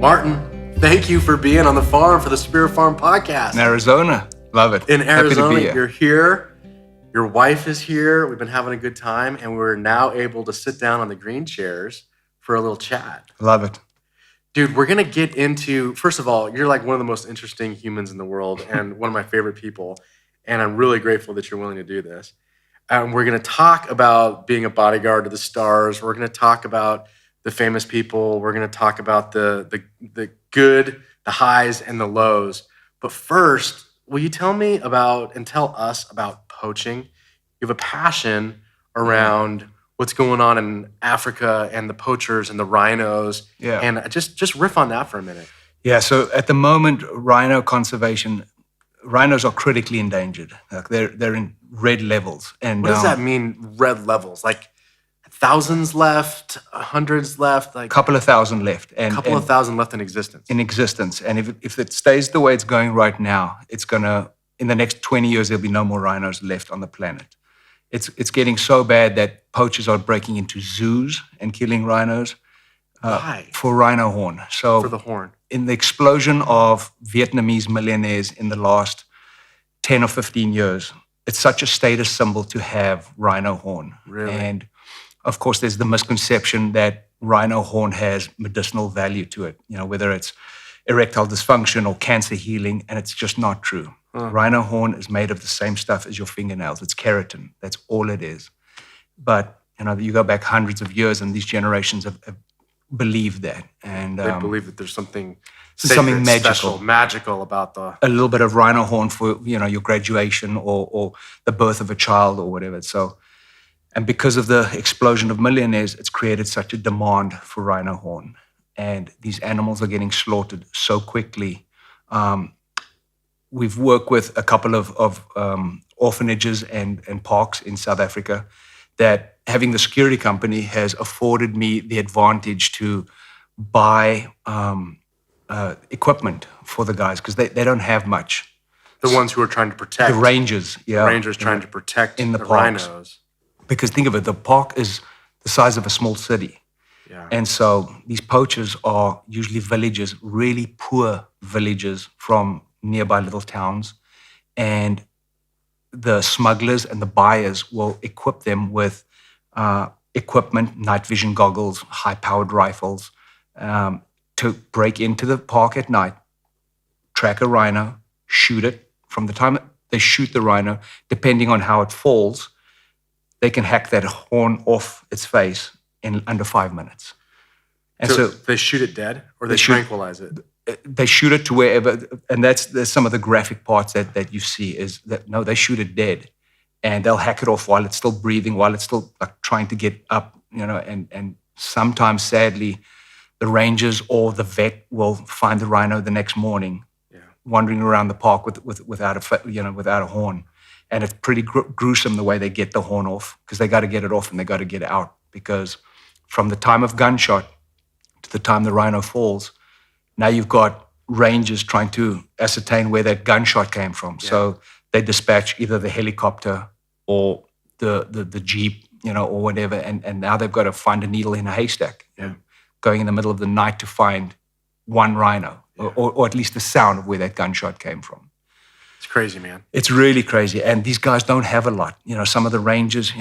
Martin, thank you for being on the farm for the Spirit Farm podcast. In Arizona. Love it. In Arizona, Happy to be you're here. Your wife is here. We've been having a good time, and we're now able to sit down on the green chairs for a little chat. Love it. Dude, we're going to get into, first of all, you're like one of the most interesting humans in the world and one of my favorite people, and I'm really grateful that you're willing to do this. We're going to talk about being a bodyguard to the stars. We're going to talk about the famous people. We're going to talk about the good, the highs, and the lows. But first, will you tell me about and tell us about poaching? You have a passion around what's going on in Africa and the poachers and the rhinos. Yeah. And just riff on that for a minute. Yeah, so at the moment, rhino conservation, rhinos are critically endangered. Like they're in red levels. And what does that mean, red levels? Like thousands left, hundreds left? Like a couple of thousand left. A couple of thousand left in existence. In existence. And if it stays the way it's going right now, it's going to, in the next 20 years, there'll be no more rhinos left on the planet. It's getting so bad that poachers are breaking into zoos and killing rhinos. Why? For rhino horn. So for the horn. In the explosion of Vietnamese millionaires in the last 10 or 15 years, it's such a status symbol to have rhino horn. Really? And of course, there's the misconception that rhino horn has medicinal value to it, whether it's erectile dysfunction or cancer healing, and it's just not true. Rhino horn is made of the same stuff as your fingernails. It's keratin. That's all it is. But, you go back hundreds of years, and these generations have believed that. And they believe that there's something something magical about a little bit of rhino horn for, your graduation or the birth of a child or whatever. So, and because of the explosion of millionaires, it's created such a demand for rhino horn. And these animals are getting slaughtered so quickly. We've worked with a couple of orphanages and parks in South Africa that having the security company has afforded me the advantage to buy equipment for the guys because they don't have much. The ones who are trying to protect. The rangers, yeah. The rangers trying to protect in the rhinos. Because think of it, the park is the size of a small city. Yeah. And so these poachers are usually villages, really poor villages from nearby little towns. And the smugglers and the buyers will equip them with equipment, night vision goggles, high-powered rifles, to break into the park at night, track a rhino, shoot it. From the time they shoot the rhino, depending on how it falls, they can hack that horn off its face in under 5 minutes. And so they shoot it dead, or they tranquilize it? They shoot it to wherever, and there's some of the graphic parts that you see is that, no, they shoot it dead, and they'll hack it off while it's still breathing, while it's still like trying to get up, and sometimes, sadly, the rangers or the vet will find the rhino the next morning, wandering around the park without a horn. And it's pretty gruesome the way they get the horn off, because they got to get it off and they got to get it out. Because from the time of gunshot to the time the rhino falls, now you've got rangers trying to ascertain where that gunshot came from. Yeah. So they dispatch either the helicopter or the jeep, or whatever. And now they've got to find a needle in a haystack, going in the middle of the night to find one rhino, or at least the sound of where that gunshot came from. It's crazy, man. It's really crazy. And these guys don't have a lot. Some of the rangers,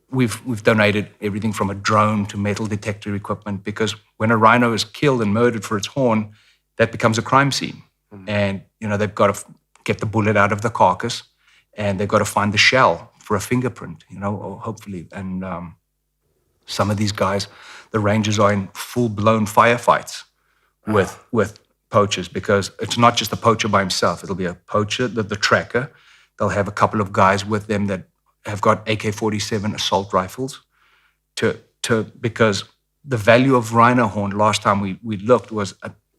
we've donated everything from a drone to metal detector equipment, because when a rhino is killed and murdered for its horn, that becomes a crime scene. Mm-hmm. And, they've got to get the bullet out of the carcass, and they've got to find the shell for a fingerprint, or hopefully. And some of these guys, the rangers, are in full-blown firefights with poachers, because it's not just the poacher by himself. It'll be a poacher, the tracker. They'll have a couple of guys with them that have got AK-47 assault rifles because the value of rhino horn, last time we looked, was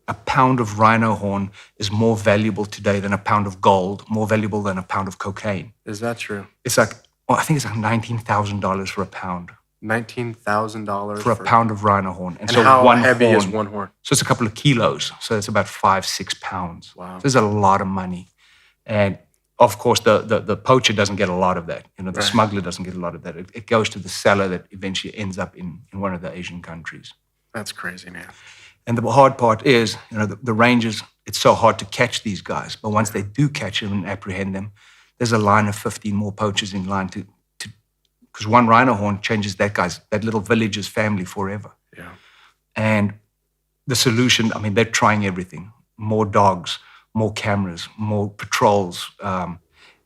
a pound of rhino horn is more valuable today than a pound of gold, more valuable than a pound of cocaine. Is that true? It's like, I think it's like $19,000 for a pound. $19,000 for a pound of rhino horn. And so how heavy is one horn? So it's a couple of kilos. So it's about 5-6 pounds. Wow. So there's a lot of money. And of course, the poacher doesn't get a lot of that. The smuggler doesn't get a lot of that. It goes to the seller that eventually ends up in one of the Asian countries. That's crazy, man. And the hard part is, the rangers, it's so hard to catch these guys. But once they do catch them and apprehend them, there's a line of 15 more poachers in line because one rhino horn changes that little village's family forever. Yeah. And the solution, they're trying everything. More dogs, more cameras, more patrols,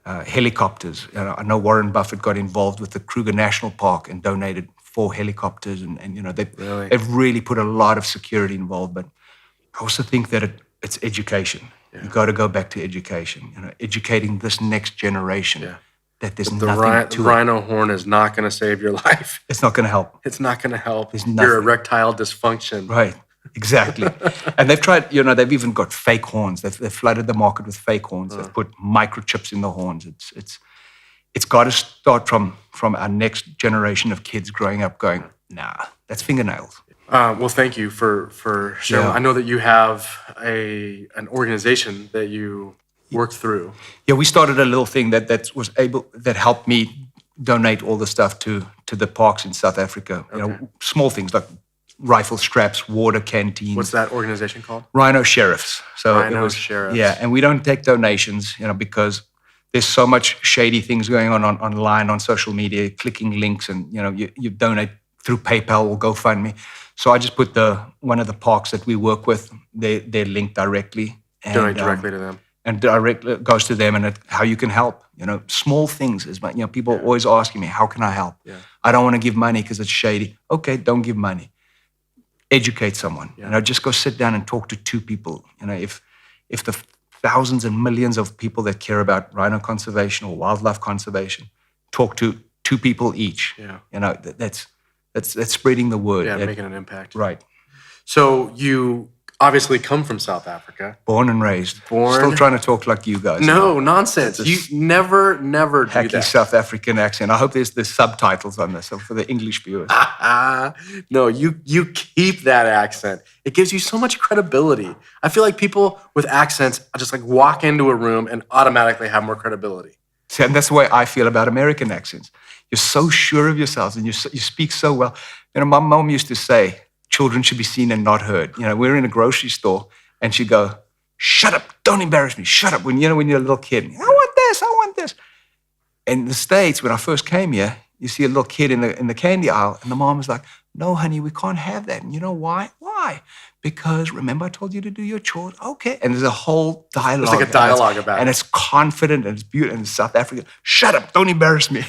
helicopters. I know Warren Buffett got involved with the Kruger National Park and donated 4 helicopters, and they've really put a lot of security involved. But I also think that it's education. Yeah. You got to go back to education. Educating this next generation that there's nothing to the rhino horn is not going to save your life. It's not going to help. It's not going to help. There's your erectile dysfunction. Right. Exactly. And they've tried, they've even got fake horns. They've flooded the market with fake horns. They've put microchips in the horns. It's got to start from our next generation of kids growing up going, nah, that's fingernails. Well, thank you for sharing. Yeah. I know that you have an organization that you worked through. Yeah, we started a little thing that helped me donate all the stuff to the parks in South Africa. Okay. Small things like rifle straps, water canteens. What's that organization called? Rhino Sheriffs. So Rhino Sheriffs. Yeah, and we don't take donations, because there's so much shady things going on online, on social media, clicking links, and you donate through PayPal or GoFundMe. So I just put one of the parks that we work with, their link directly. And, donate directly to them. And directly goes to them, and how you can help. Small things is, people are always asking me, how can I help? Yeah. I don't want to give money because it's shady. Okay, don't give money. Educate someone. Yeah. Just go sit down and talk to 2 people. If the thousands and millions of people that care about rhino conservation or wildlife conservation talk to 2 people each, that's spreading the word. Yeah, making an impact. Right. So you obviously come from South Africa. Born and raised. Still trying to talk like you guys. No, nonsense. You never do hacky that. South African accent. I hope there's subtitles on this for the English viewers. No, you keep that accent. It gives you so much credibility. I feel like people with accents just like walk into a room and automatically have more credibility. See, and that's the way I feel about American accents. You're so sure of yourselves and you speak so well. My mom used to say, children should be seen and not heard. We're in a grocery store and she'd go, shut up, don't embarrass me, shut up. When you're a little kid, I want this. In the States, when I first came here, you see a little kid in the candy aisle and the mom was like, no, honey, we can't have that. And you know why? Why? Because remember I told you to do your chores? Okay. And there's a whole dialogue. It's like a dialogue about it. And it's confident and it's beautiful and it's South African. Shut up, don't embarrass me.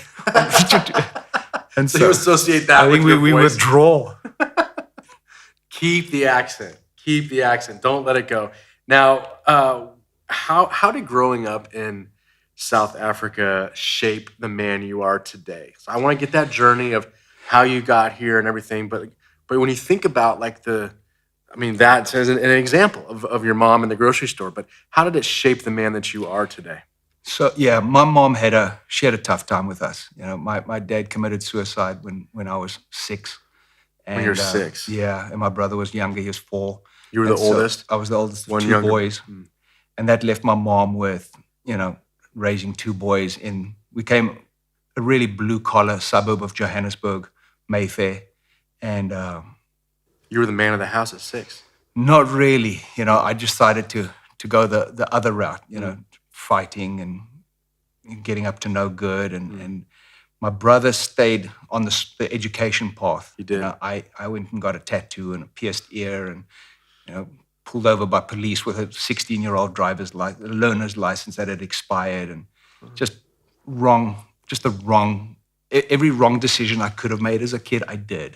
And so you associate that with your we voice. withdraw. Keep the accent. Keep the accent. Don't let it go. Now, how did growing up in South Africa shape the man you are today? So I want to get that journey of how you got here and everything. But when you think about that's as an example of your mom in the grocery store. But how did it shape the man that you are today? So yeah, my mom had a tough time with us. My dad committed suicide when I was 6. And, when you're 6. Yeah, and my brother was younger. He was 4. You were the oldest? I was the oldest of 2 younger boys. And that left my mom with, raising 2 boys we came a really blue-collar suburb of Johannesburg, Mayfair. And you were the man of the house at 6. Not really. I decided to go the other route, fighting and getting up to no good. And my brother stayed on the education path. He did. I went and got a tattoo and a pierced ear and, pulled over by police with a 16-year-old learner's license that had expired and every wrong decision I could have made as a kid, I did.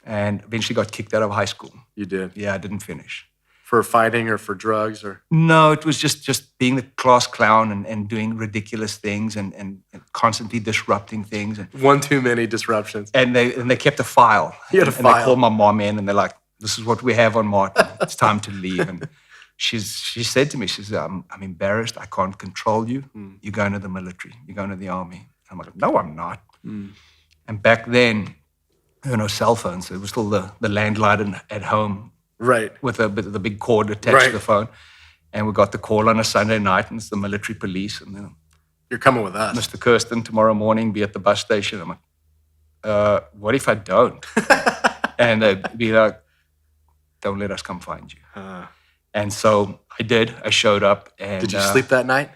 And eventually got kicked out of high school. You did? Yeah, I didn't finish. For fighting or for drugs or? No, it was just being the class clown and doing ridiculous things and constantly disrupting things. One too many disruptions. And they kept a file. You had a file. And they called my mom in and they're like, this is what we have on Martin. It's time to leave. And she said to me, she said, I'm embarrassed. I can't control you. You're going to the military. You're going to the army. I'm like, no, I'm not. And back then, cell phones. It was still the landline at home. Right. With the big cord attached to the phone. And we got the call on a Sunday night, and it's the military police. And then, you're coming with us. Mr. Kirsten, tomorrow morning, be at the bus station. I'm like, what if I don't? And they'd be like, don't let us come find you. And so I did. I showed up. And did you sleep that night?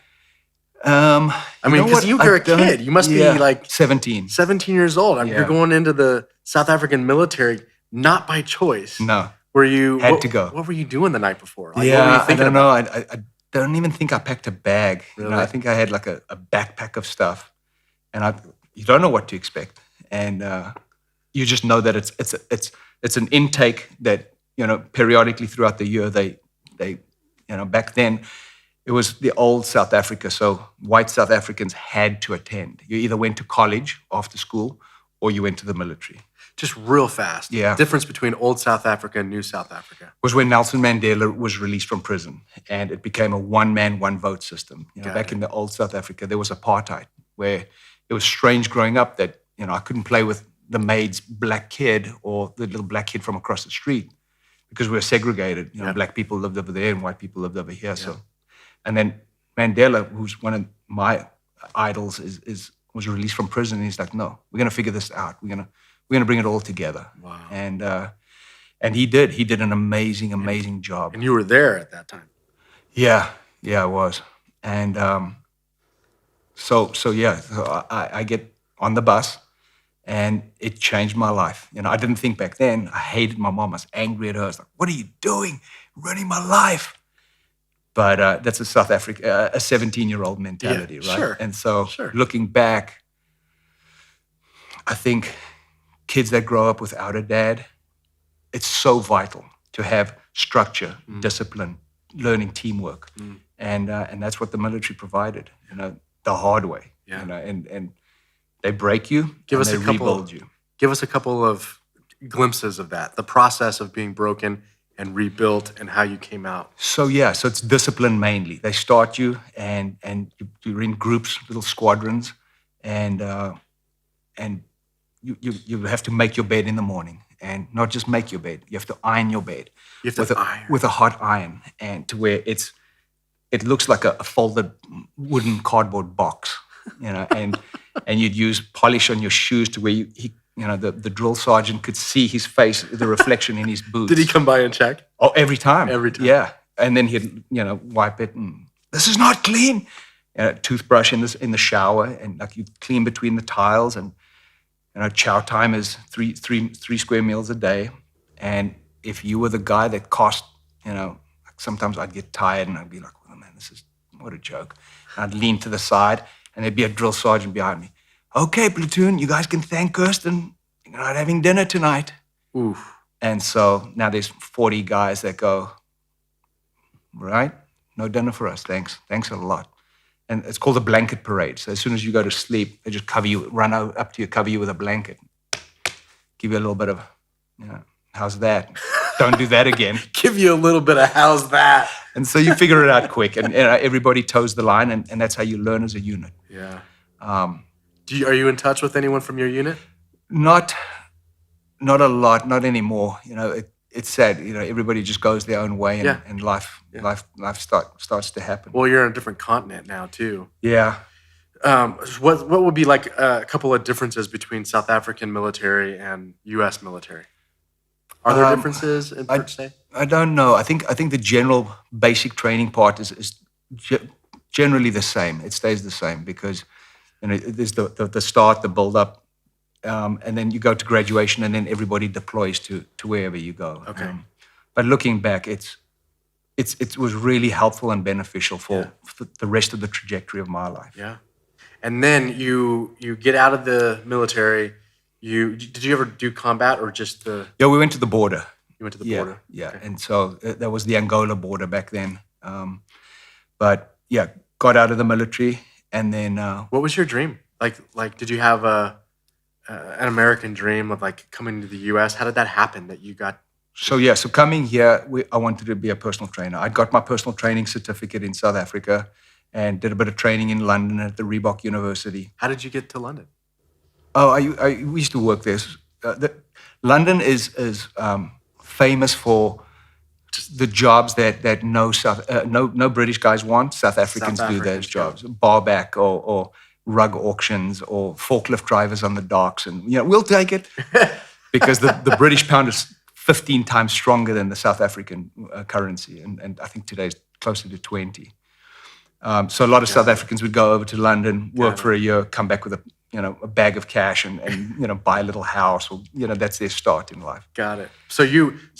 I mean, because you're a kid. You must be like 17. 17 years old. I mean, you're going into the South African military not by choice. No. Were you had to go? What were you doing the night before? Like, what were you thinking about? I don't even think I packed a bag. Really? You know, I think I had like a backpack of stuff, and you don't know what to expect, and you just know that it's an intake that, you know, periodically throughout the year they you know, back then it was the old South Africa, so white South Africans had to attend. You either went to college after school or you went to the military. Just real fast. Yeah. Difference between old South Africa and new South Africa. Was when Nelson Mandela was released from prison and it became a one-man, one-vote system. You know, back in the old South Africa, there was apartheid where it was strange growing up that, you know, I couldn't play with the maid's black kid or the little black kid from across the street because we were segregated. You know, black people lived over there and white people lived over here. Yeah. So, and then Mandela, who's one of my idols, was released from prison. And he's like, no, we're going to figure this out. We're going to bring it all together. Wow. And he did. He did an amazing job. And you were there at that time. Yeah, I was. And so I get on the bus, and it changed my life. You know, I didn't think back then. I hated my mom. I was angry at her. I was like, "What are you doing? Ruining my life." But that's a South Africa, a 17-year-old mentality, right? Sure. And so looking back, I think kids that grow up without a dad, it's so vital to have structure, discipline, learning teamwork. And that's what the military provided, you know, the hard way. Yeah. You know, and they break you, they rebuild you. Give us a couple of glimpses of that, the process of being broken and rebuilt and how you came out. So it's discipline mainly. They start you and you're in groups, little squadrons, and you have to make your bed in the morning, and not just make your bed. You have to iron your bed. You have to iron with a hot iron, and to where it looks like a folded wooden cardboard box, you know. And you'd use polish on your shoes to where the drill sergeant could see his face, the reflection in his boots. Did he come by and check? Oh, every time. Every time. Yeah, and then he'd wipe it, and this is not clean. Toothbrush in the shower, and like you clean between the tiles, and chow time is three square meals a day. And if you were the guy that cost, like sometimes I'd get tired and I'd be like, "Oh man, this is what a joke." And I'd lean to the side, and there'd be a drill sergeant behind me. "Okay, platoon, you guys can thank Kirsten. You're not having dinner tonight." Oof. And so now there's 40 guys that go, "Right, no dinner for us, thanks. Thanks a lot." And it's called a blanket parade. So as soon as you go to sleep, they just cover you, run up to you, cover you with a blanket. Give you a little bit of, how's that? Don't do that again. Give you a little bit of how's that? And so you figure it out quick. And everybody toes the line, and that's how you learn as a unit. Yeah. Are you in touch with anyone from your unit? Not a lot, not anymore. It's sad. Everybody just goes their own way, and life starts to happen. Well, you're on a different continent now too. Yeah. What would be like a couple of differences between South African military and U.S. military? Are there differences per se? I don't know. I think the general basic training part is generally the same. It stays the same because there's the start, the build up. And then you go to graduation, and then everybody deploys to wherever you go. Okay. But looking back, it was really helpful and beneficial for the rest of the trajectory of my life. Yeah. And then you get out of the military. Did you ever do combat or just the? Yeah, we went to the border. You went to the border. Yeah, okay. And so that was the Angola border back then. But yeah, got out of the military, and then. What was your dream? Like, did you have an American dream of like coming to the U.S.? How did that happen that you got? So coming here, I wanted to be a personal trainer. I got my personal training certificate in South Africa and did a bit of training in London at the Reebok University. How did you get to London? Oh, we used to work there. London is famous for the jobs that no British guys want. South Africans do those jobs. Barback or rug auctions or forklift drivers on the docks, and we'll take it because the British pound is 15 times stronger than the South African currency. And I think today is closer to 20. So a lot of South Africans would go over to London, work for a year, come back with a bag of cash and buy a little house, or that's their start in life. Got it. So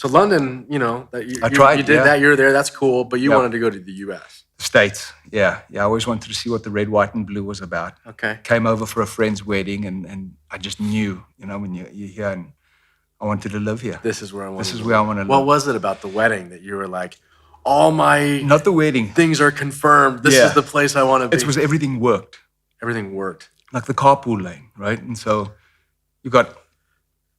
London, I tried, you did that. You were there. That's cool. But you wanted to go to the U.S. States, yeah. I always wanted to see what the red, white, and blue was about. Okay. Came over for a friend's wedding, and I just knew, when you're here, and I wanted to live here. This is where I want. This is where I want to live. What was it about the wedding that you were like, all my not the wedding things are confirmed? This is the place I want to be. It was everything worked. Everything worked. Like the carpool lane, right? And so you got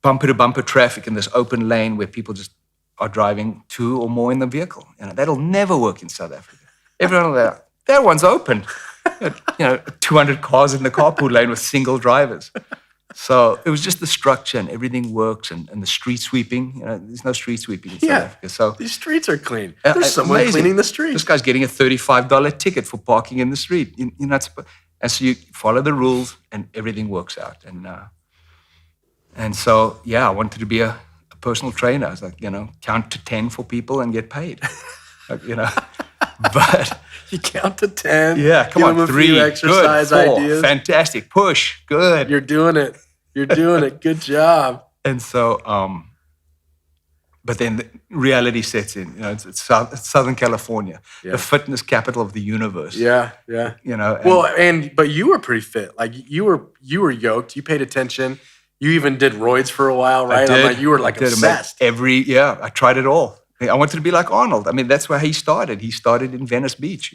bumper to bumper traffic in this open lane where people just are driving 2 or more in the vehicle. That'll never work in South Africa. Everyone will go, that one's open. 200 cars in the carpool lane with single drivers. So it was just the structure, and everything works, and the street sweeping. There's no street sweeping in South Africa. So these streets are clean. There's someone amazing. cleaning the streets. This guy's getting a $35 ticket for parking in the street. You're not supposed. And so you follow the rules, and everything works out. And so, I wanted to be a personal trainer. I was like, count to 10 for people and get paid. But you count to 10. Yeah, come on, 3 exercise good, 4, ideas. Fantastic, push, good. You're doing it. Good job. And so, but then the reality sets in. It's Southern California, the fitness capital of the universe. Yeah. But you were pretty fit. Like you were yoked. You paid attention. You even did roids for a while, right? I did. You were like obsessed. I tried it all. I wanted to be like Arnold. I mean, that's where he started. He started in Venice Beach.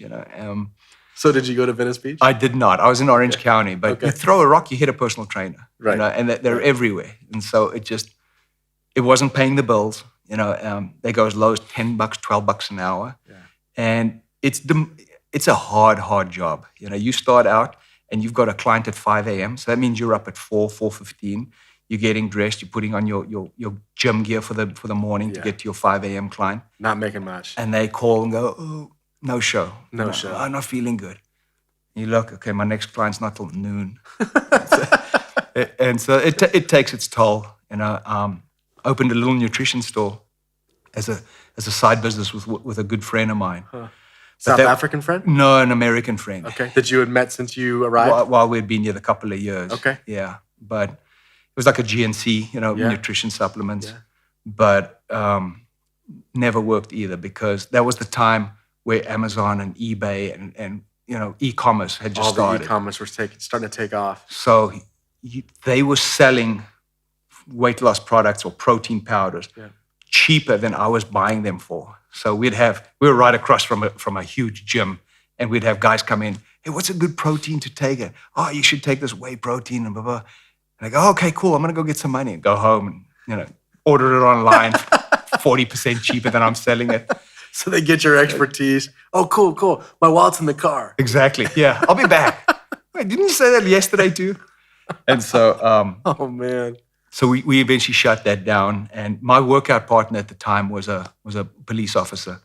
So did you go to Venice Beach? I did not. I was in Orange County. But you throw a rock, you hit a personal trainer. Right. And they're everywhere. And so it wasn't paying the bills. They go as low as $10, $12 an hour. Yeah. And it's a hard job. You start out and you've got a client at 5 a.m. So that means you're up at 4:15. You're getting dressed. You're putting on your gym gear for the morning to get to your 5 a.m. client. Not making much. And they call and go, oh, no show. No show. I'm not feeling good. You look, okay, my next client's not till noon. And so it takes its toll. Opened a little nutrition store as a side business with a good friend of mine. Huh. South African friend? No, an American friend. Okay. That you had met since you arrived? While we'd been here a couple of years. Okay. Yeah. But it was like a GNC, nutrition supplements. Yeah. But never worked either, because that was the time where Amazon and eBay and e-commerce had just started. All the e-commerce was starting to take off. So they were selling weight loss products or protein powders cheaper than I was buying them for. So we were right across from a huge gym, and we'd have guys come in, hey, what's a good protein to take? Oh, you should take this whey protein and blah, blah. And I go, oh, okay, cool. I'm going to go get some money and go home and, order it online 40% cheaper than I'm selling it. So they get your expertise. Oh, cool. My wallet's in the car. Exactly. Yeah. I'll be back. Wait, didn't you say that yesterday too? And so, oh man. So we eventually shut that down. And my workout partner at the time was a police officer.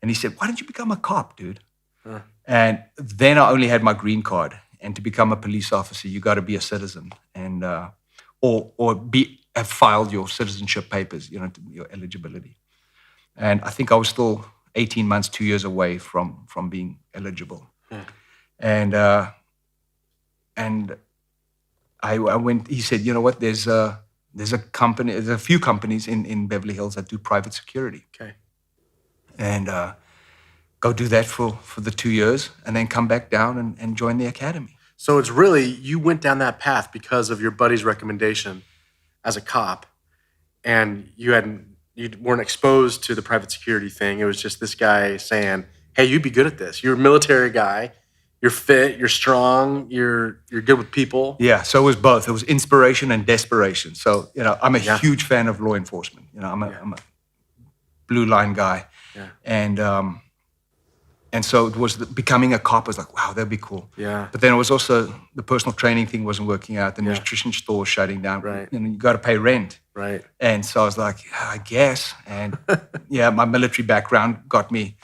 And he said, why don't you become a cop, dude? Huh. And then I only had my green card. And to become a police officer, you got to be a citizen, and or have filed your citizenship papers, your eligibility. And I think I was still 18 months, 2 years away from being eligible. And I went. He said, you know what? There's a few companies in Beverly Hills that do private security. Okay. And go do that for the 2 years, and then come back down and join the academy. So it's really, you went down that path because of your buddy's recommendation as a cop, and you weren't exposed to the private security thing. It was just this guy saying, hey, you'd be good at this. You're a military guy. You're fit. You're strong. You're good with people. Yeah, so it was both. It was inspiration and desperation. So, I'm a huge fan of law enforcement. I'm a blue line guy. Yeah. And so it was becoming a cop. I was like, wow, that'd be cool. Yeah. But then it was also the personal training thing wasn't working out. The nutrition store was shutting down. Right. And you got to pay rent. Right. And so I was like, I guess. And my military background got me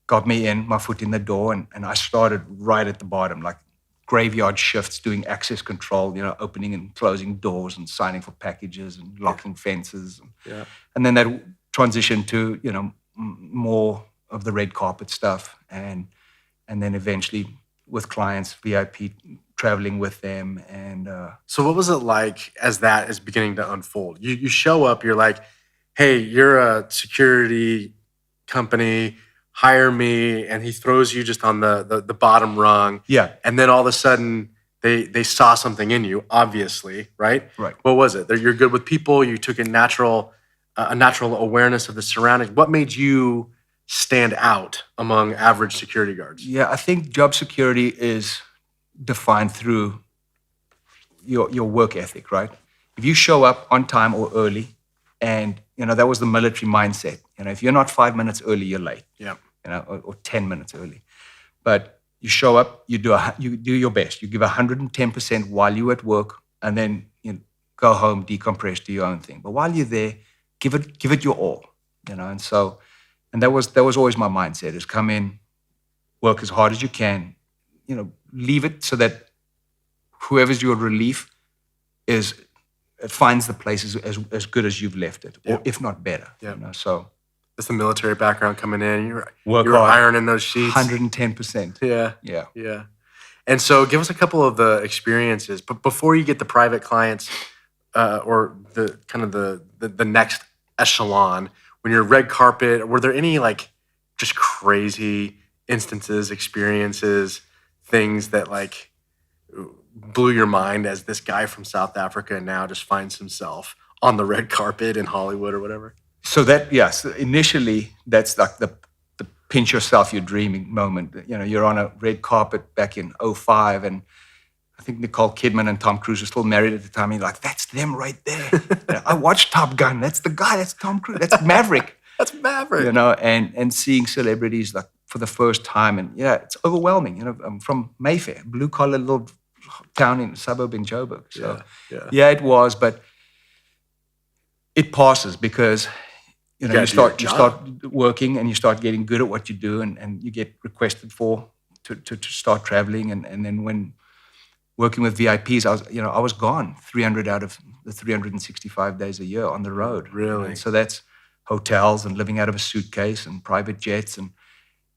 in, my foot in the door. And I started right at the bottom, like graveyard shifts doing access control, opening and closing doors and signing for packages and locking fences. And then that transitioned to, more of the red carpet stuff. And then eventually with clients, VIP, traveling with them. And so what was it like as that is beginning to unfold? You show up, you're like, hey, you're a security company, hire me, and he throws you just on the bottom rung. Yeah. And then all of a sudden they saw something in you, obviously, right? Right. What was it? That you're good with people, you took a natural awareness of the surroundings. What made you stand out among average security guards? Yeah, I think job security is defined through your work ethic, right? If you show up on time or early, and that was the military mindset. If you're not 5 minutes early, you're late. Yeah. Or 10 minutes early. But you show up, you do your best. You give 110% while you're at work, and then go home, decompress, do your own thing. But while you're there, give it your all. And that was always my mindset: is come in, work as hard as you can, leave it so that whoever's your relief finds the place as good as you've left it, or if not better. So that's the military background coming in. You're work hard, ironing those sheets. 110%. Yeah. And so give us a couple of the experiences, but before you get the private clients, or the kind of the next echelon, when you're red carpet, were there any like just crazy instances, experiences, things that like blew your mind as this guy from South Africa now just finds himself on the red carpet in Hollywood or whatever? So initially that's like the pinch yourself, you're dreaming moment. You're on a red carpet back in 2005, and I think Nicole Kidman and Tom Cruise were still married at the time. And you're like, that's them right there. I watched Top Gun. That's the guy. That's Tom Cruise. That's Maverick. That's Maverick. And seeing celebrities like for the first time, and it's overwhelming. I'm from Mayfair, blue collar little town in suburb in Joburg. So it was, but it passes because you start working and you start getting good at what you do, and you get requested to start traveling, and then when working with VIPs, I was gone 300 out of the 365 days a year on the road. Really? And so that's hotels and living out of a suitcase and private jets, and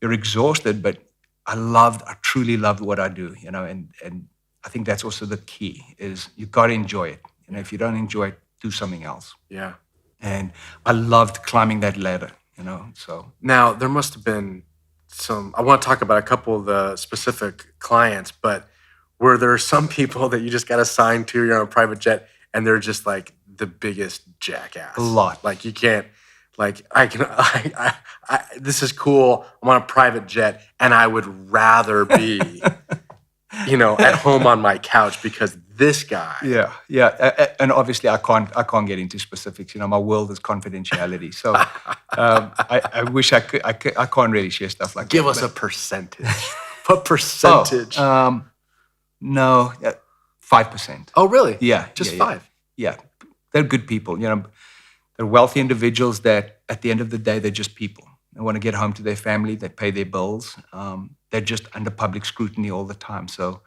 you're exhausted, but I truly loved what I do, and I think that's also the key is you got to enjoy it. If you don't enjoy it, do something else. Yeah. And I loved climbing that ladder, so. Now, there must have been I want to talk about a couple of the specific clients, but were there some people that you just got assigned to, you're on a private jet, and they're just like the biggest jackass? A lot. Like you can't, like this is cool, I'm on a private jet, and I would rather be, at home on my couch because this guy. Yeah. And obviously I can't get into specifics. My world is confidentiality. So I wish I could. I can't really share stuff like that. Give us a percentage. What percentage? No, 5%. Oh, really? Yeah. Just 5? Yeah. They're good people. They're wealthy individuals that at the end of the day, they're just people. They want to get home to their family. They pay their bills. They're just under public scrutiny all the time. So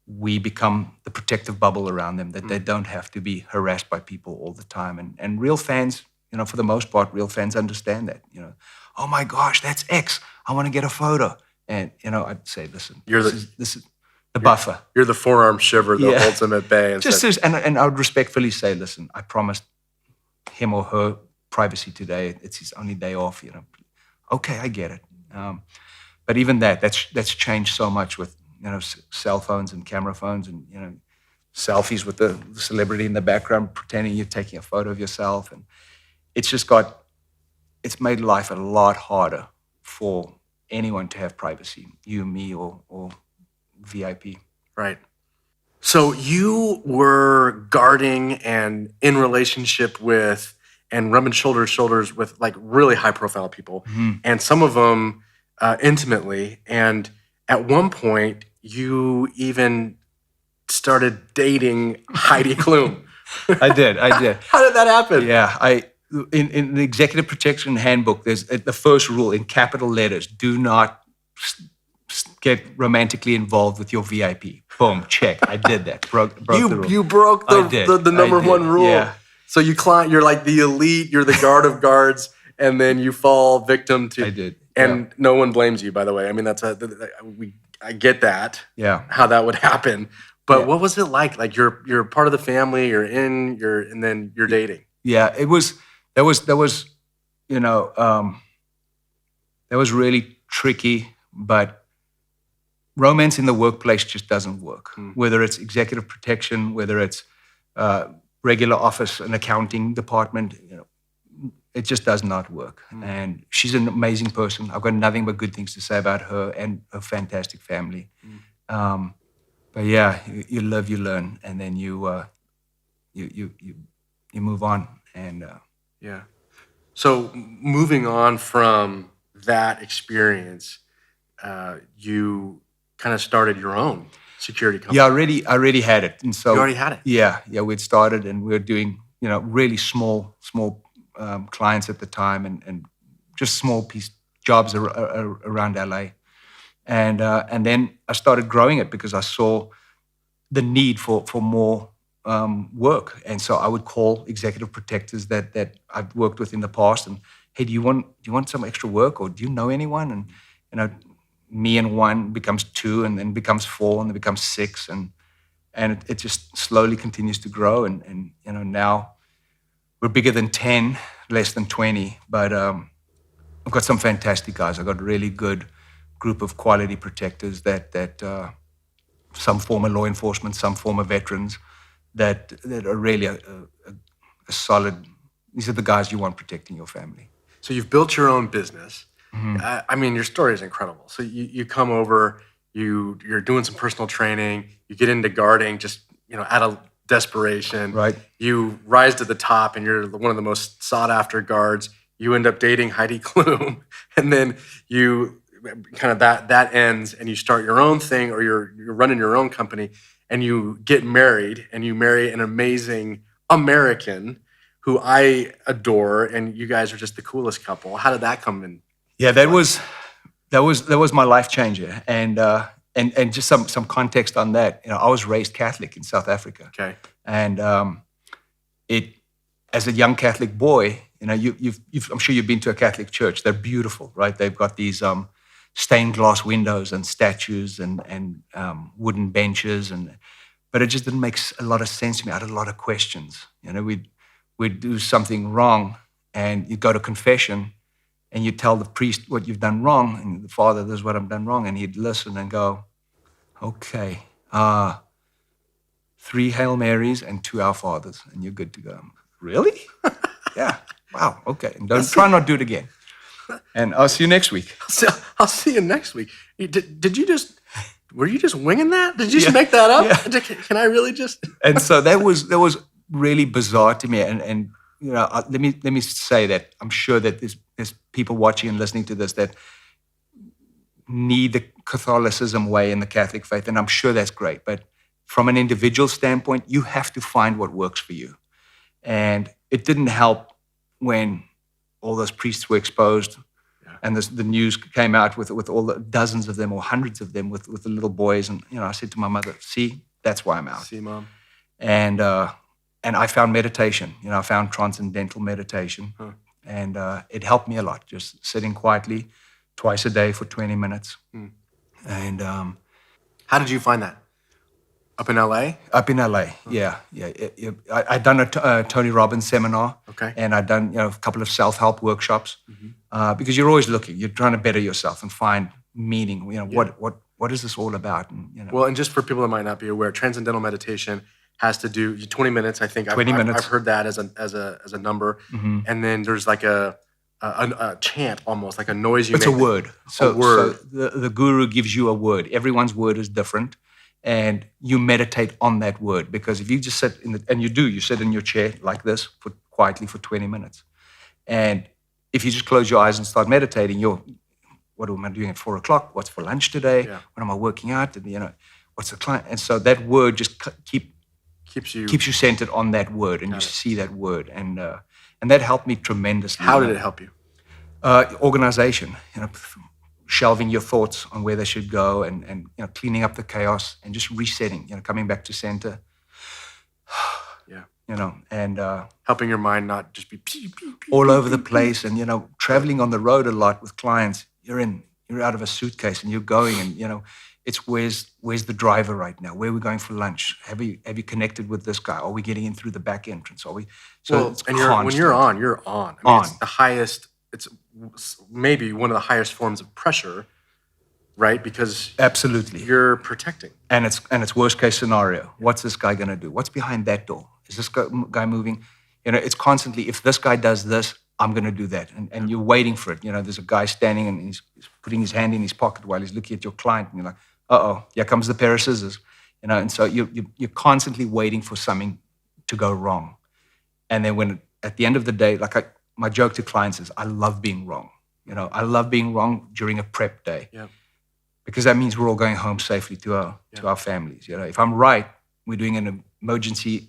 we become the protective bubble around them, that they don't have to be harassed by people all the time. And real fans, for the most part, real fans understand that. Oh my gosh, that's X. I want to get a photo. And, I'd say, listen, this is the buffer. You're the forearm shiver, the ultimate bay. And I would respectfully say, listen, I promised him or her privacy today. It's his only day off, Okay, I get it. But even that's changed so much with, cell phones and camera phones and, selfies with the celebrity in the background, pretending you're taking a photo of yourself. And it's made life a lot harder for anyone to have privacy, you, me, or VIP. Right. So you were guarding and in relationship with and rubbing shoulders with like really high profile people, and some of them intimately. And at one point, you even started dating Heidi Klum. I did. How did that happen? Yeah, in the Executive Protection Handbook, there's the first rule in capital letters: do not get romantically involved with your VIP. Boom, check. I did that. Broke the rule. You broke the number one rule. Yeah. So you're like the elite, you're the guard of guards, and then you fall victim to. I did. And no one blames you, by the way. I mean, I get that. Yeah. How that would happen. But what was it like? Like you're part of the family, and then you're dating. Yeah, that was that was really tricky, but romance in the workplace just doesn't work. Whether it's executive protection, whether it's regular office and accounting department, it just does not work. And she's an amazing person. I've got nothing but good things to say about her and her fantastic family. But yeah, you live, you learn, and then you move on. And yeah. So moving on from that experience, you kind of started your own security company. Yeah, I already had it. And so you already had it. Yeah, we'd started, and we were doing really small clients at the time, and just small piece jobs around LA. And then I started growing it because I saw the need for more work. And so I would call executive protectors that I've worked with in the past, and hey, do you want some extra work, or do you know anyone? And me and one becomes two, and then becomes four, and then becomes six, and it just slowly continues to grow. And now we're bigger than 10, less than 20, but I've got some fantastic guys. I've got a really good group of quality protectors that some former law enforcement, some former veterans that are really a solid. These are the guys you want protecting your family. So you've built your own business. I mean, your story is incredible. So you come over, you're doing some personal training, you get into guarding just out of desperation. Right. You rise to the top, and you're one of the most sought after guards. You end up dating Heidi Klum, and then you kind of that ends, and you start your own thing, or you're running your own company, and you get married, and you marry an amazing American who I adore, and you guys are just the coolest couple. How did that come in? Yeah, that was my life changer, and just some context on that. I was raised Catholic in South Africa. Okay. And as a young Catholic boy, I'm sure you've been to a Catholic church. They're beautiful, right? They've got these stained glass windows and statues and wooden benches, but it just didn't make a lot of sense to me. I had a lot of questions. We'd do something wrong, and you'd go to confession, and you tell the priest what you've done wrong, and the father, this is what I've done wrong, and he'd listen and go, okay, 3 Hail Marys and 2 Our Fathers, and you're good to go. Really? Yeah. Wow. Okay. And try not to do it again. And I'll see you next week. I'll see you next week. Were you just winging that? Did you just make that up? Yeah. Can I really just? And so that was really bizarre to me. And let me say that I'm sure that there's people watching and listening to this that need the Catholicism way in the Catholic faith, and I'm sure that's great. But from an individual standpoint, you have to find what works for you. And it didn't help when all those priests were exposed, and the news came out with all the dozens of them or hundreds of them with the little boys. And I said to my mother, "See, that's why I'm out." See, Mom. And I found meditation. I found Transcendental Meditation, and it helped me a lot. Just sitting quietly twice a day for 20 minutes. And how did you find that? Up in LA? Up in LA, yeah. I'd done a Tony Robbins seminar, and I'd done a couple of self-help workshops, because you're always looking. You're trying to better yourself and find meaning. What is this all about? And, Well, and just for people that might not be aware, Transcendental Meditation has to do 20 minutes. I think 20 minutes. I've heard that as a number, and then there's like a chant, almost like a noise you make. It's a word. So word. So the guru gives you a word. Everyone's word is different. And you meditate on that word, because if you just sit you sit in your chair like this quietly for 20 minutes. And if you just close your eyes and start meditating, what am I doing at 4:00? What's for lunch today? Yeah. What am I working out? And, what's the client? And so that word just keeps you centered on that word, and see that word. And that helped me tremendously. How did it help you? Organization, shelving your thoughts on where they should go, and cleaning up the chaos and just resetting, coming back to center. Yeah. And helping your mind not just be all over the place, and traveling on the road a lot with clients. You're out of a suitcase and you're going, and it's where's the driver right now? Where are we going for lunch? Have you connected with this guy? Are we getting in through the back entrance? Are we? So it's when constant. you're on, you're on. I mean, it's the highest. It's maybe one of the highest forms of pressure, right? Because absolutely you're protecting. And it's worst case scenario. What's this guy gonna do? What's behind that door? Is this guy moving? It's constantly, if this guy does this, I'm gonna do that. And you're waiting for it. There's a guy standing and he's putting his hand in his pocket while he's looking at your client, and you're like, uh-oh, here comes the pair of scissors. And so you're constantly waiting for something to go wrong. And then at the end of the day, my joke to clients is, I love being wrong. I love being wrong during a prep day. Yeah. Because that means we're all going home safely to our families. If I'm right, we're doing an emergency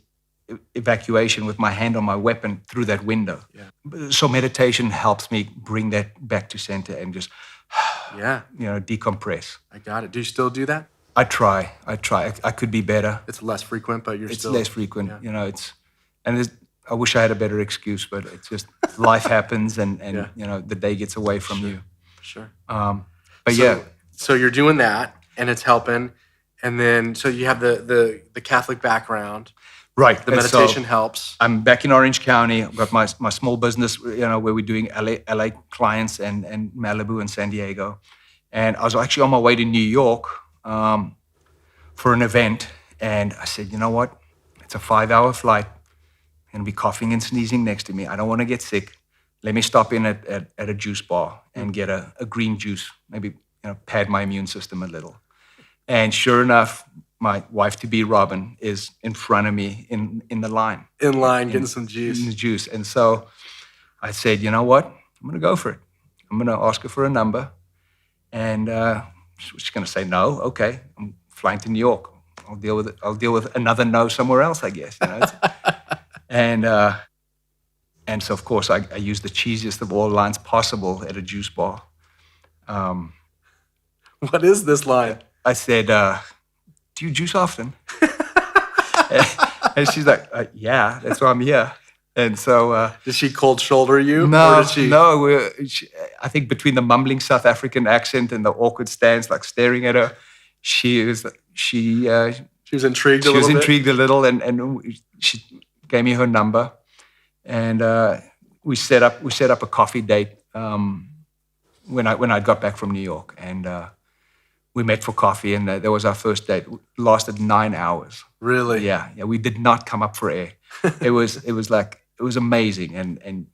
evacuation with my hand on my weapon through that window. Yeah. So meditation helps me bring that back to center and just, decompress. I got it. Do you still do that? I try. I could be better. It's less frequent, but it's less frequent. Yeah. I wish I had a better excuse, but it's just life happens, and the day gets away from you. Sure. So you're doing that, and it's helping, and then so you have the Catholic background, right? The meditation helps. I'm back in Orange County. I've got my small business, where we're doing LA clients and Malibu and San Diego, and I was actually on my way to New York for an event, and I said, you know what? It's a 5-hour flight. I'm going to be coughing and sneezing next to me. I don't want to get sick. Let me stop in at a juice bar and get a green juice, maybe pad my immune system a little. And sure enough, my wife-to-be, Robin, is in front of me in the line. Getting some juice. In the juice. And so I said, you know what? I'm going to go for it. I'm going to ask her for a number. And she's going to say no. Okay, I'm flying to New York. I'll deal with it. I'll deal with another no somewhere else, I guess. And so, of course, I used the cheesiest of all lines possible at a juice bar. What is this line? I said, do you juice often? And she's like, yeah, that's why I'm here. And so... did she cold shoulder you? No, or did she... no. I think between the mumbling South African accent and the awkward stance, staring at her, she was intrigued a little bit. She was intrigued a little, and she gave me her number, and we set up a coffee date when I got back from New York, and we met for coffee, and that was our first date. It lasted 9 hours. Really? Yeah. We did not come up for air. It was amazing, and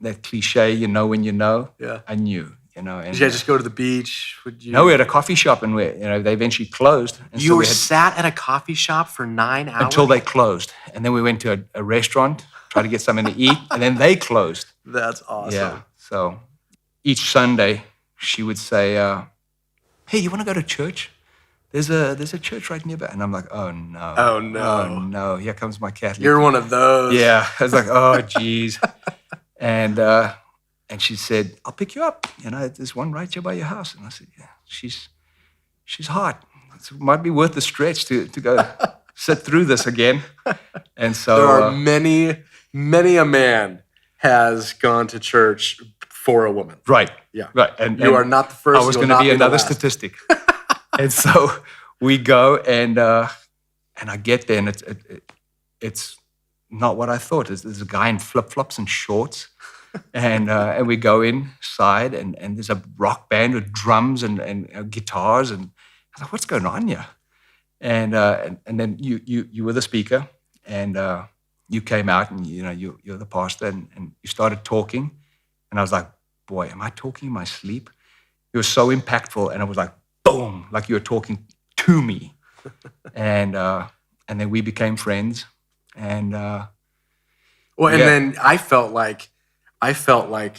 that cliche, when you know. Yeah. I knew. And, did you guys just go to the beach? No, we had a coffee shop, and they eventually closed. And you sat at a coffee shop for 9 hours? Until they closed. And then we went to a restaurant, tried to get something to eat, and then they closed. That's awesome. Yeah. So each Sunday, she would say, hey, you want to go to church? There's a church right nearby. And I'm like, oh, no. Oh, no. Oh, no. Here comes my Catholic. You're one of those. Yeah. I was like, oh, geez. And she said, I'll pick you up. There's one right here by your house. And I said, yeah, she's hot. It might be worth the stretch to go sit through this again. And so there are many a man has gone to church for a woman. Right. Yeah. Right. And you are not the first. I was going to be another statistic. And so we go, and I get there, and it's not what I thought. There's a guy in flip-flops and shorts. And we go inside, and there's a rock band with drums and guitars, and I was like, what's going on here? And then you were the speaker, and you came out, and you're the pastor, and you started talking, and I was like, boy, am I talking in my sleep? You were so impactful, and it was like, boom, like you were talking to me, and then we became friends, and then I felt like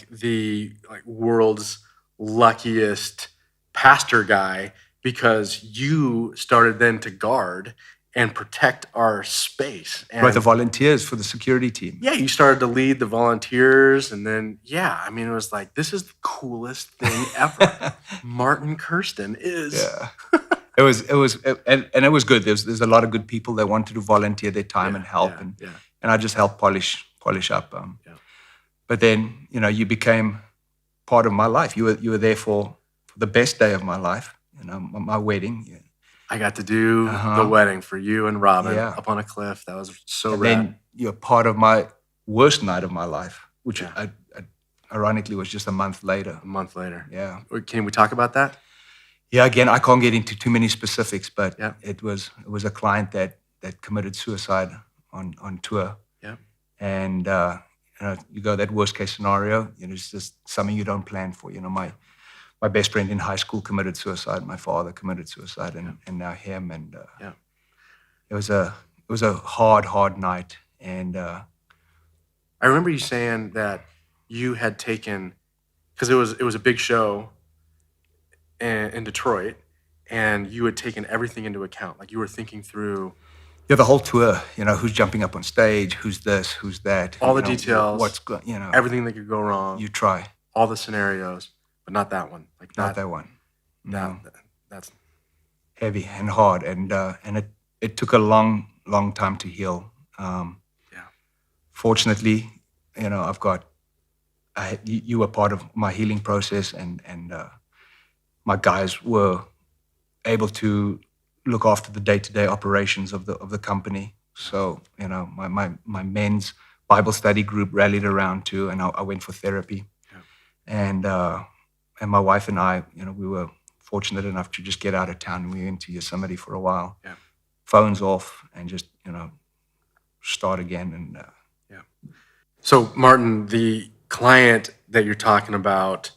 the world's luckiest pastor guy, because you started then to guard and protect our space. And Right, the volunteers for the security team. yeah, you started to lead the volunteers, and then I mean, it was like, this is the coolest thing ever. Martin Kirsten is. Yeah. It was, and it was good. There's a lot of good people that wanted to volunteer their time and help, and I just helped polish up. But then, you became part of my life. You were there for the best day of my life. My wedding. Yeah. I got to do the wedding for you and Robin up on a cliff. That was so rad. Then you're part of my worst night of my life, which I ironically was just a month later. A month later. Yeah. Can we talk about that? Yeah, again, I can't get into too many specifics, but it was a client that committed suicide on tour. Yeah. And you go that worst case scenario, it's just something you don't plan for. My best friend in high school committed suicide. My father committed suicide, and now him. And it was a hard night. And I remember you saying that you had taken, because it was a big show in Detroit, and you had taken everything into account. Like, you were thinking through the whole tour. Who's jumping up on stage, who's this, who's that, all the details, what's everything that could go wrong. You try all the scenarios, but not that one. Like, not that one. No, that's heavy and hard, and it took a long time to heal. Fortunately, you were part of my healing process, and my guys were able to look after the day-to-day operations of the company. So, my men's Bible study group rallied around too, and I went for therapy. Yeah. And my wife and I, we were fortunate enough to just get out of town, and we went to Yosemite for a while. Yeah. Phones off, and just, start again. And So, Martin, the client that you're talking about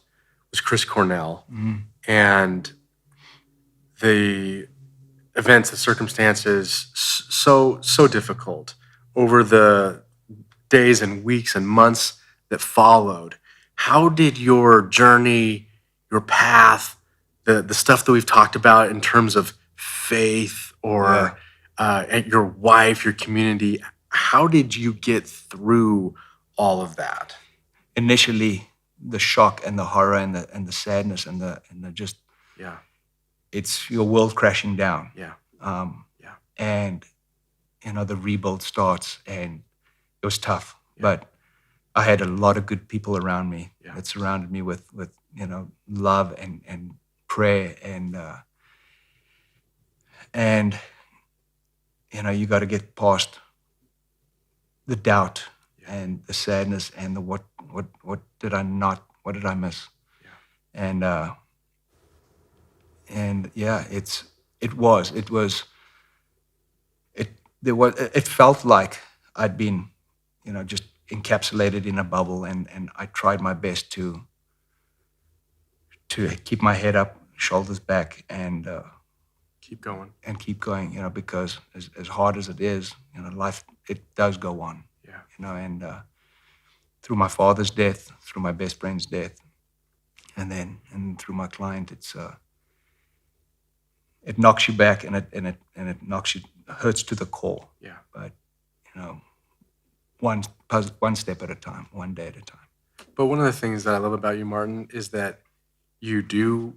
was Chris Cornell. Mm-hmm. And the events, the circumstances, so difficult over the days and weeks and months that followed. How did your journey, your path, the stuff that we've talked about in terms of faith or your wife, your community, how did you get through all of that? Initially, the shock and the horror and the sadness and the just it's your world crashing down. And the rebuild starts, and it was tough. But I had a lot of good people around me that surrounded me with love and prayer, and you got to get past the doubt and the sadness and the what did I not, what did I miss? And it felt like I'd been just encapsulated in a bubble, and I tried my best to keep my head up, shoulders back, and keep going, because as hard as it is, life, it does go on. And through my father's death, through my best friend's death, and through my client, it knocks you back, and it knocks you, hurts to the core. But one step at a time, one day at a time. But one of the things that I love about you, Martin, is that you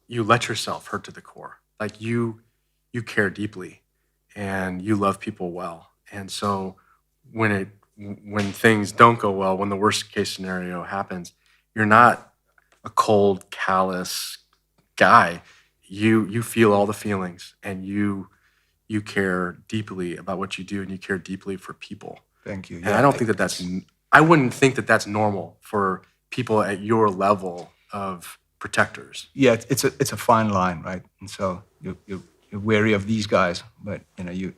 let yourself hurt to the core. Like, you care deeply, and you love people well. And so when things don't go well, when the worst case scenario happens, you're not a cold, callous guy. You feel all the feelings, and you care deeply about what you do, and you care deeply for people. Thank you. And I don't think I wouldn't think that that's normal for people at your level of protectors. Yeah, it's a fine line, right? And so you're wary of these guys, but you're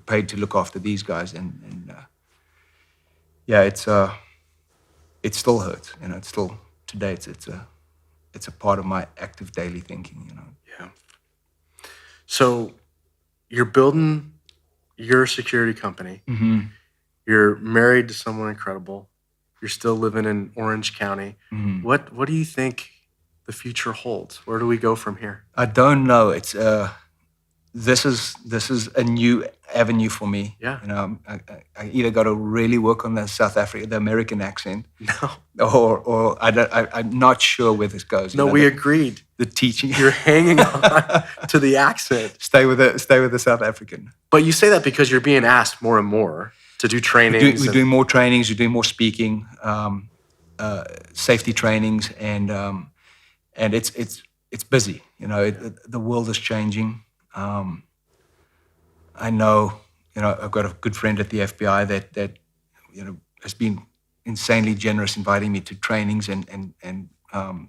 paid to look after these guys, and it still hurts. It's still today. It's a part of my active daily thinking. Yeah. So you're building your security company. Mm-hmm. You're married to someone incredible. You're still living in Orange County. Mm-hmm. What do you think the future holds? Where do we go from here? I don't know. It's this is a new avenue for me. Yeah. You know, I either got to really work on the American accent, No, or I'm not sure where this goes. no, we agreed. The teaching. You're hanging on to the accent. Stay with the South African. But you say that because you're being asked more and more to do trainings. We're doing more trainings. We're doing more speaking, safety trainings, and it's busy. You know, the world is changing. I know, you know, I've got a good friend at the FBI that you know has been insanely generous, inviting me to trainings and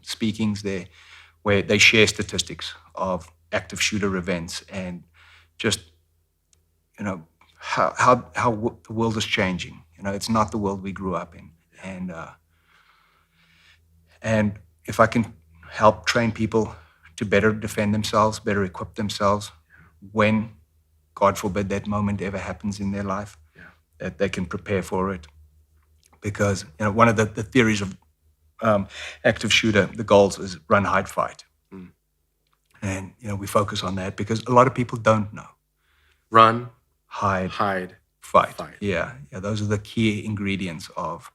speakings there, where they share statistics of active shooter events and just, you know, how the world is changing. You know, it's not the world we grew up in, and if I can help train people to better defend themselves, better equip themselves when, God forbid, that moment ever happens in their life, that they can prepare for it. Because, you know, one of the theories of active shooter, the goals is run, hide, fight. And, you know, we focus on that because a lot of people don't know. Run, Hide, fight. Yeah, those are the key ingredients of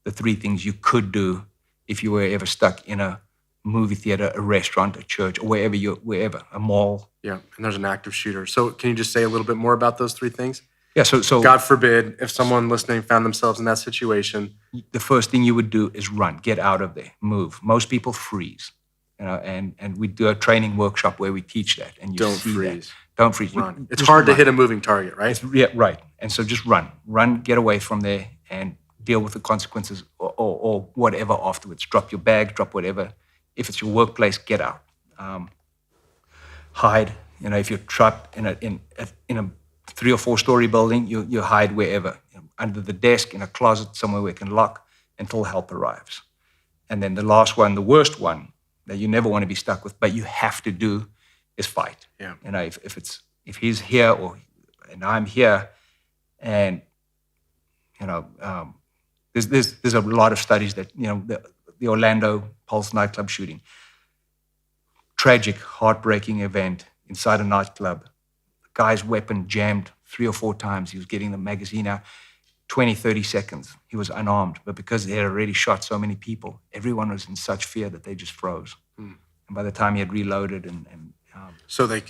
the three things you could do if you were ever stuck in a movie theater, a restaurant, a church, or wherever, a mall. Yeah, and there's an active shooter. So can you just say a little bit more about those three things? Yeah, so God forbid, if someone listening found themselves in that situation. The first thing you would do is run, get out of there, move. Most people freeze, you know, and we do a training workshop where we teach that, and you Don't see freeze. that. Don't freeze. Run. It's hard to hit a moving target, right? Yeah, right. And so just run, get away from there, and deal with the consequences or whatever afterwards. Drop your bag, drop whatever. If it's your workplace, get out. Hide. You know, if you're trapped in a 3 or 4 story building, you hide wherever, you know, under the desk, in a closet, somewhere where you can lock until help arrives. And then the last one, the worst one that you never want to be stuck with, but you have to do, is fight. Yeah. You know, if he's here and I'm here, and you know, there's a lot of studies that, you know, the Orlando Pulse nightclub shooting, tragic, heartbreaking event inside a nightclub. The guy's weapon jammed 3 or 4 times. He was getting the magazine out. 20, 30 seconds. He was unarmed, but because they had already shot so many people, everyone was in such fear that they just froze. And by the time he had reloaded So they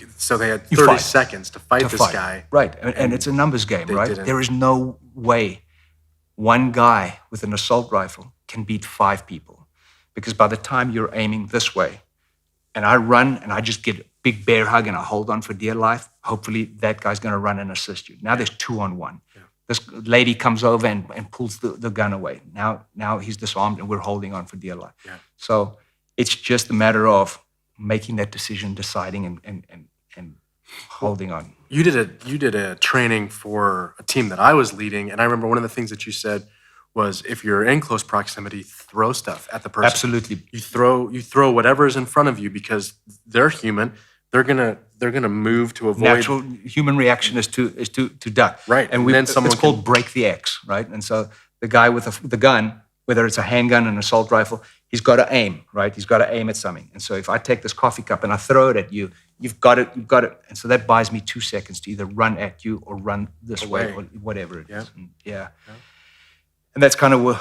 had 30 seconds to fight this fight. guy. Right, and it's a numbers game, right? didn't. There is no way one guy with an assault rifle can beat 5 people, because by the time you're aiming this way, and I run and I just get a big bear hug and I hold on for dear life, hopefully that guy's going to run and assist you. Now there's 2 on 1. Yeah. This lady comes over and pulls the gun away. Now he's disarmed and we're holding on for dear life. Yeah. So it's just a matter of making that decision, deciding and holding on. You did a training for a team that I was leading, and I remember one of the things that you said was, if you're in close proximity, throw stuff at the person. Absolutely. You throw whatever is in front of you, because they're human. They're gonna move to avoid. Natural human reaction is to duck. Right. And then someone it's called break the X, right? And so the guy with the gun, whether it's a handgun, an assault rifle, he's got to aim, right? He's got to aim at something. And so if I take this coffee cup and I throw it at you, you've got it. And so that buys me 2 seconds to either run at you or run this way or whatever it is. And and that's kind of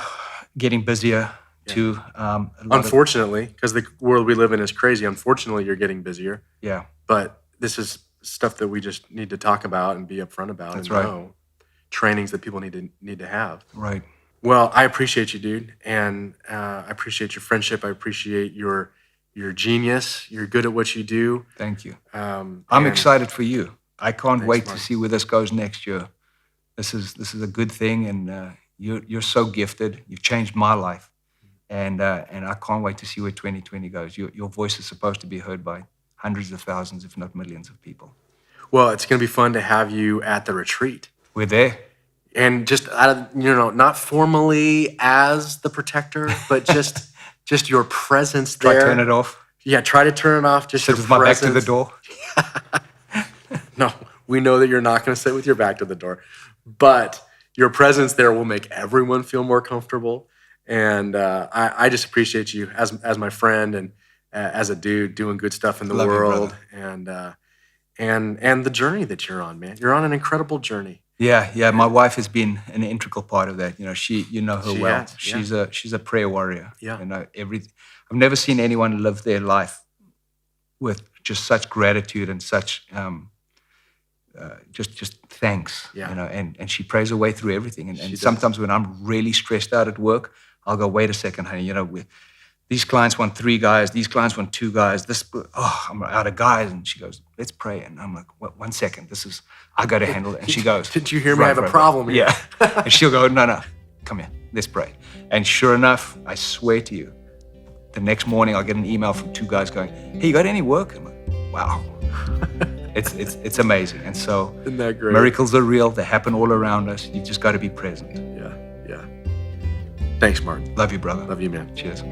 getting busier too. Unfortunately, because the world we live in is crazy. Unfortunately, you're getting busier. Yeah. But this is stuff that we just need to talk about and be upfront about. That's and right. know. Trainings that people need to have. Right. Well, I appreciate you, dude, and I appreciate your friendship. I appreciate your genius. You're good at what you do. Thank you. I'm excited for you. I can't wait Martin. to see where this goes next year. This is a good thing, and you're so gifted. You've changed my life, and I can't wait to see where 2020 goes. Your voice is supposed to be heard by hundreds of thousands, if not millions of people. Well, it's going to be fun to have you at the retreat. We're there. And just out of, not formally as the protector, but just your presence there. Try to turn it off. Yeah, try to turn it off. Just sit your with my back to presence. the door. No, we know that you're not going to sit with your back to the door, but your presence there will make everyone feel more comfortable. And I just appreciate you as my friend and as a dude doing good stuff in the Love you, world. brother. and the journey that you're on, man. You're on an incredible journey. Yeah. My wife has been an integral part of that. You know, you know her She well. has, She's a prayer warrior. Yeah. You know, I've never seen anyone live their life with just such gratitude and such just thanks. Yeah. You know, and she prays her way through everything. She And does. sometimes when I'm really stressed out at work, I'll go, wait a second, honey. You know, these clients want 3 guys. These clients want 2 guys. I'm out of guys. And she goes, let's pray. And I'm like, 1 second. I got to handle it. And she goes, Didn't you hear me? I have a problem here. Yeah. And she'll go, no, come here. Let's pray. And sure enough, I swear to you, the next morning I'll get an email from 2 guys going, hey, you got any work? I'm like, wow. It's amazing. And so Isn't that great? miracles are real. They happen all around us. You just got to be present. Yeah. Thanks, Martin. Love you, brother. Love you, man. Cheers.